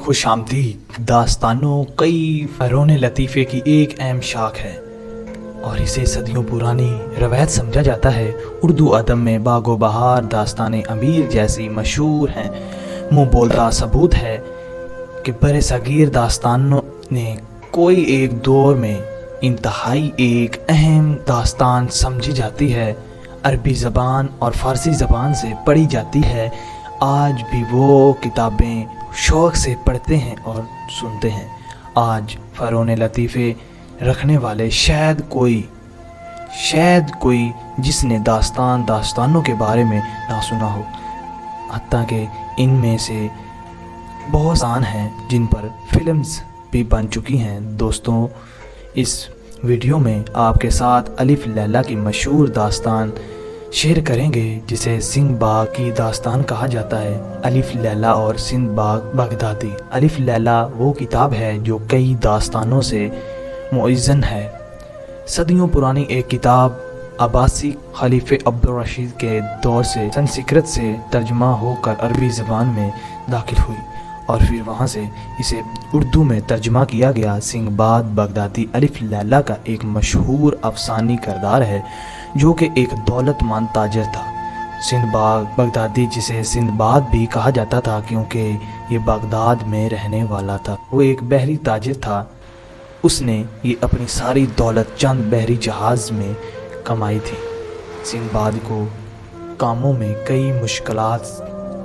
خوش آمدید داستانوں کئی فرعون لطیفے کی ایک اہم شاخ ہے اور اسے صدیوں پرانی روایت سمجھا جاتا ہے۔ اردو ادب میں باغ و بہار، داستان امیر جیسی مشہور ہیں۔ منہ بولتا ثبوت ہے کہ برصغیر داستانوں نے کوئی ایک دور میں انتہائی ایک اہم داستان سمجھی جاتی ہے، عربی زبان اور فارسی زبان سے پڑھی جاتی ہے۔ آج بھی وہ کتابیں شوق سے پڑھتے ہیں اور سنتے ہیں۔ آج فرعون لطیفے رکھنے والے شاید کوئی جس نے داستانوں کے بارے میں نہ سنا ہو، حتیٰ کہ ان میں سے بہت سان ہیں جن پر فلمز بھی بن چکی ہیں۔ دوستوں، اس ویڈیو میں آپ کے ساتھ الف لیلا کی مشہور داستان شیئر کریں گے جسے سندھ باغ کی داستان کہا جاتا ہے۔ الف لیلا اور سندھ باغ بغدادی۔ الف لیلا وہ کتاب ہے جو کئی داستانوں سے معزن ہے۔ صدیوں پرانی ایک کتاب عباسی خلیفہ عبدالرشید کے دور سے سنسکرت سے ترجمہ ہو کر عربی زبان میں داخل ہوئی اور پھر وہاں سے اسے اردو میں ترجمہ کیا گیا۔ سندھ باغ بغدادی الف لیلا کا ایک مشہور افسانوی کردار ہے جو کہ ایک دولت مند تاجر تھا۔ سندھ باغ بغدادی، جسے سندھ باغ بھی کہا جاتا تھا کیونکہ یہ بغداد میں رہنے والا تھا، وہ ایک بحری تاجر تھا۔ اس نے یہ اپنی ساری دولت چند بحری جہاز میں کمائی تھی۔ سندھ باغ کو کاموں میں کئی مشکلات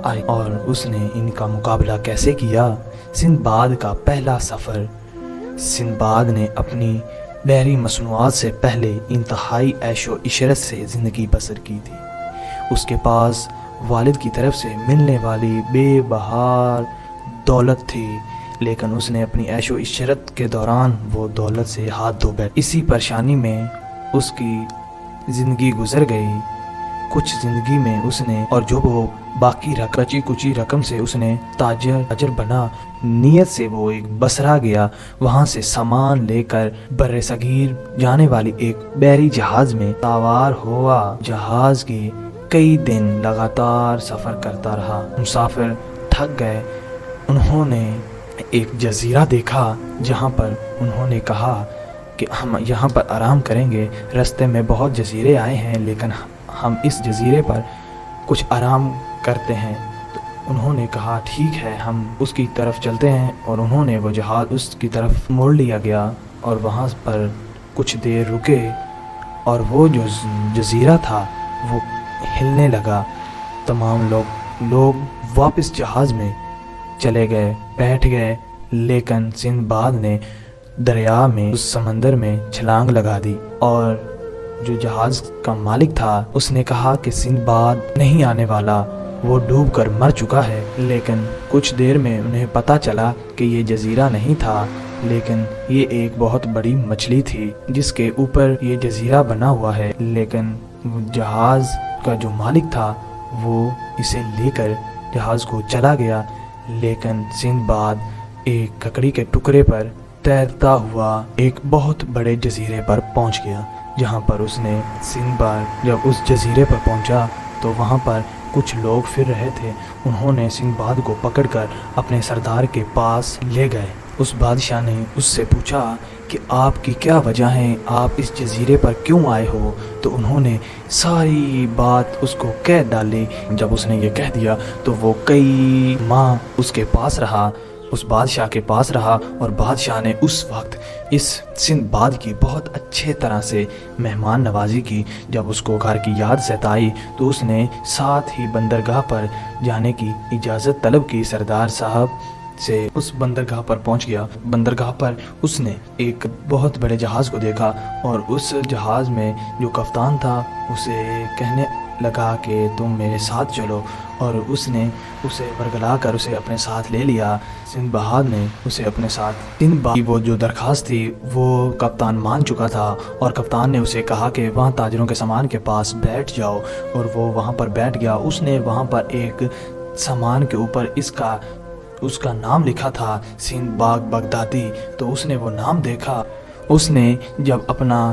آئی اور اس نے ان کا مقابلہ کیسے کیا۔ سندھ باغ کا پہلا سفر۔ سندھ باغ نے اپنی بحری مصنوعات سے پہلے انتہائی عیش و عشرت سے زندگی بسر کی تھی۔ اس کے پاس والد کی طرف سے ملنے والی بے بہار دولت تھی، لیکن اس نے اپنی عیش و عشرت کے دوران وہ دولت سے ہاتھ دھو بیٹھا۔ اسی پریشانی میں اس کی زندگی گزر گئی۔ کچھ زندگی میں اس نے اور جو وہ باقی بچی کچی رقم سے اس نے تاجر بنا۔ نیت سے وہ ایک بصرہ گیا، وہاں سے سامان لے کر برصغیر جانے والی ایک بحری جہاز میں سوار ہوا۔ جہاز کے کئی دن لگاتار سفر کرتا رہا۔ مسافر تھک گئے۔ انہوں نے ایک جزیرہ دیکھا جہاں پر انہوں نے کہا کہ ہم یہاں پر آرام کریں گے۔ راستے میں بہت جزیرے آئے ہیں لیکن ہم اس جزیرے پر کچھ آرام کرتے ہیں۔ تو انہوں نے کہا ٹھیک ہے، ہم اس کی طرف چلتے ہیں، اور انہوں نے وہ جہاز اس کی طرف موڑ لیا گیا اور وہاں پر کچھ دیر رکے اور وہ جو جزیرہ تھا وہ ہلنے لگا۔ تمام لوگ واپس جہاز میں چلے گئے، بیٹھ گئے، لیکن سندھ باغ نے دریا میں اس سمندر میں چھلانگ لگا دی اور جو جہاز کا مالک تھا اس نے کہا کہ سندھ باغ نہیں آنے والا، وہ ڈوب کر مر چکا ہے۔ لیکن کچھ دیر میں انہیں پتہ چلا کہ یہ جزیرہ نہیں تھا، لیکن یہ ایک بہت بڑی مچھلی تھی جس کے اوپر یہ جزیرہ بنا ہوا ہے۔ لیکن جہاز کا جو مالک تھا وہ اسے لے کر جہاز کو چلا گیا، لیکن سندھ باغ ایک ککڑی کے ٹکڑے پر تیرتا ہوا ایک بہت بڑے جزیرے پر پہنچ گیا، جہاں پر اس نے سندھ باغ جب اس جزیرے پر پہنچا تو وہاں پر کچھ لوگ پھر رہے تھے۔ انہوں نے سندھ باغ کو پکڑ کر اپنے سردار کے پاس لے گئے۔ اس بادشاہ نے اس سے پوچھا کہ آپ کی کیا وجہ ہے، آپ اس جزیرے پر کیوں آئے ہو؟ تو انہوں نے ساری بات اس کو کہہ ڈالی۔ جب اس نے یہ کہہ دیا تو وہ کئی ماہ اس کے پاس رہا، اس بادشاہ کے پاس رہا، اور بادشاہ نے اس وقت اس سندھ باغ کی بہت اچھے طرح سے مہمان نوازی کی۔ جب اس کو گھر کی یاد ستائی تو اس نے ساتھ ہی بندرگاہ پر جانے کی اجازت طلب کی۔ سردار صاحب سے اس بندرگاہ پر پہنچ گیا۔ بندرگاہ پر اس نے ایک بہت بڑے جہاز کو دیکھا اور اس جہاز میں جو کپتان تھا اسے کہنے لگا کہ تم میرے ساتھ چلو، اور اس نے اسے ورگلا کر اسے اپنے ساتھ لے لیا۔ سندھ باغ نے اسے اپنے ساتھ سندھ باغ کی وہ جو درخواست تھی وہ کپتان مان چکا تھا، اور کپتان نے اسے کہا کہ وہاں تاجروں کے سامان کے پاس بیٹھ جاؤ، اور وہ وہاں پر بیٹھ گیا۔ اس نے وہاں پر ایک سامان کے اوپر اس کا نام لکھا تھا سندھ باغ بغدادی، تو اس نے وہ نام دیکھا۔ اس نے جب اپنا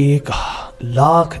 1,00,000